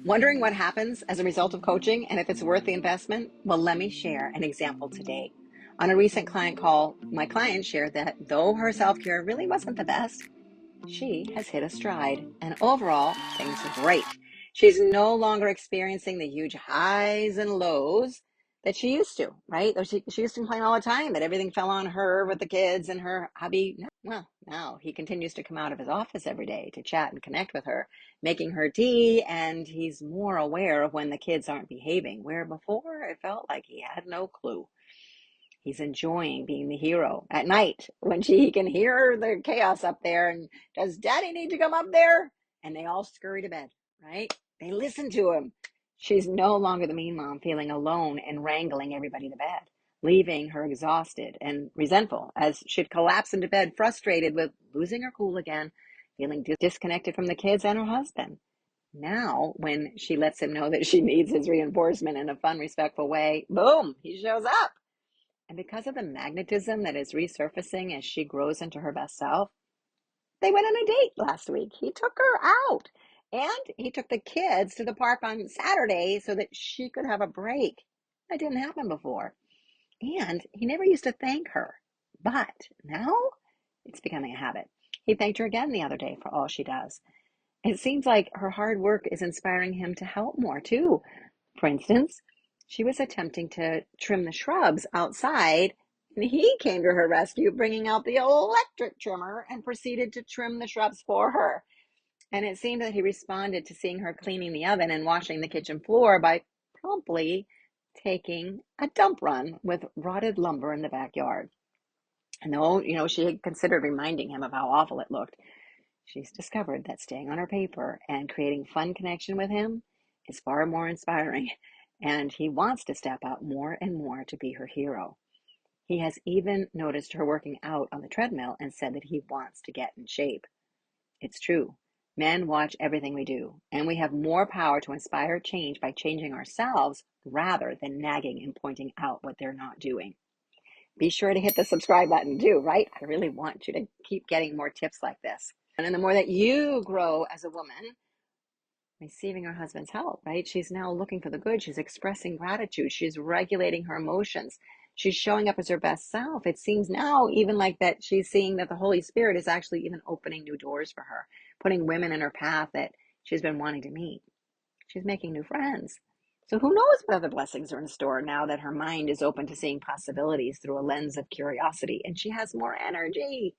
Wondering what happens as a result of coaching and if it's worth the investment? Well, let me share an example today. On a recent client call, my client shared that though her self-care really wasn't the best, she has hit a stride, and overall, things are great. She's no longer experiencing the huge highs and lows that she used to, right? Though she used to complain all the time that everything fell on her with the kids and her hubby. Well, now he continues to come out of his office every day to chat and connect with her, making her tea, and he's more aware of when the kids aren't behaving, where before it felt like he had no clue. He's enjoying being the hero at night when he can hear the chaos up there. And does daddy need to come up there? And they all scurry to bed, right? They listen to him. She's no longer the mean mom feeling alone and wrangling everybody to bed, leaving her exhausted and resentful as she'd collapse into bed, frustrated with losing her cool again, feeling disconnected from the kids and her husband. Now, when she lets him know that she needs his reinforcement in a fun, respectful way, boom, he shows up. And because of the magnetism that is resurfacing as she grows into her best self, they went on a date last week. He took her out and he took the kids to the park on Saturday so that she could have a break. That didn't happen before. And he never used to thank her. But now it's becoming a habit. He thanked her again the other day for all she does. It seems like her hard work is inspiring him to help more too. For instance, she was attempting to trim the shrubs outside, and he came to her rescue, bringing out the electric trimmer and proceeded to trim the shrubs for her. And it seemed that he responded to seeing her cleaning the oven and washing the kitchen floor by promptly taking a dump run with rotted lumber in the backyard. And though, she had considered reminding him of how awful it looked, she's discovered that staying on her paper and creating fun connection with him is far more inspiring, and he wants to step out more and more to be her hero. He has even noticed her working out on the treadmill and said that he wants to get in shape. It's true. Men watch everything we do, and we have more power to inspire change by changing ourselves rather than nagging and pointing out what they're not doing. Be sure to hit the subscribe button too, right? I really want you to keep getting more tips like this. And the more that you grow as a woman, receiving her husband's help, right? She's now looking for the good. She's expressing gratitude. She's regulating her emotions. She's showing up as her best self. It seems now even like that she's seeing that the Holy Spirit is actually even opening new doors for her, putting women in her path that she's been wanting to meet. She's making new friends. So who knows what other blessings are in store now that her mind is open to seeing possibilities through a lens of curiosity, and she has more energy.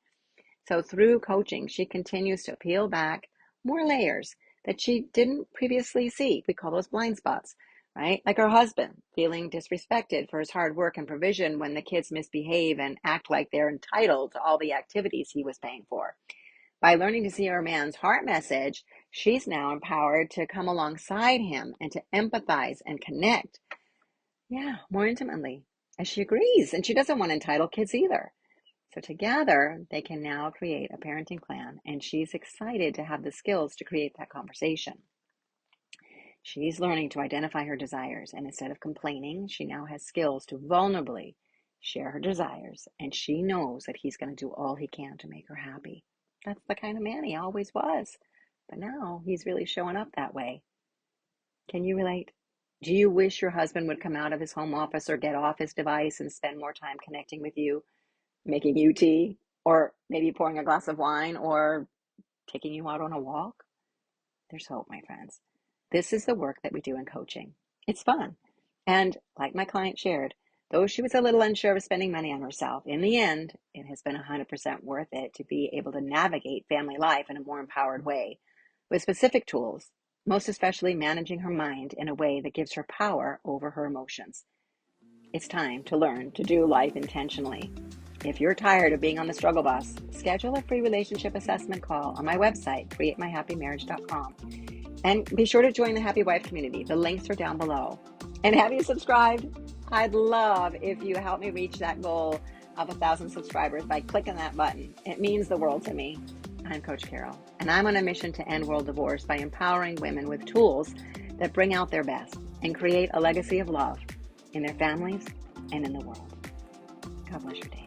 So through coaching, she continues to peel back more layers that she didn't previously see. We call those blind spots, right? Like her husband feeling disrespected for his hard work and provision when the kids misbehave and act like they're entitled to all the activities he was paying for. By learning to see her man's heart message, she's now empowered to come alongside him and to empathize and connect, more intimately, as she agrees. And she doesn't want to entitle kids either. So together, they can now create a parenting plan, and she's excited to have the skills to create that conversation. She's learning to identify her desires, and instead of complaining, she now has skills to vulnerably share her desires, and she knows that he's going to do all he can to make her happy. That's the kind of man he always was, but now he's really showing up that way. Can you relate? Do you wish your husband would come out of his home office or get off his device and spend more time connecting with you? Making you tea, or maybe pouring a glass of wine, or taking you out on a walk? There's hope, my friends. This is the work that we do in coaching. It's fun. And like my client shared, though she was a little unsure of spending money on herself, in the end, it has been 100% worth it to be able to navigate family life in a more empowered way with specific tools, most especially managing her mind in a way that gives her power over her emotions. It's time to learn to do life intentionally. If you're tired of being on the struggle bus, schedule a free relationship assessment call on my website, createmyhappymarriage.com. And be sure to join the Happy Wife community. The links are down below. And have you subscribed? I'd love if you help me reach that goal of 1,000 subscribers by clicking that button. It means the world to me. I'm Coach Carol, and I'm on a mission to end world divorce by empowering women with tools that bring out their best and create a legacy of love in their families and in the world. God bless your day.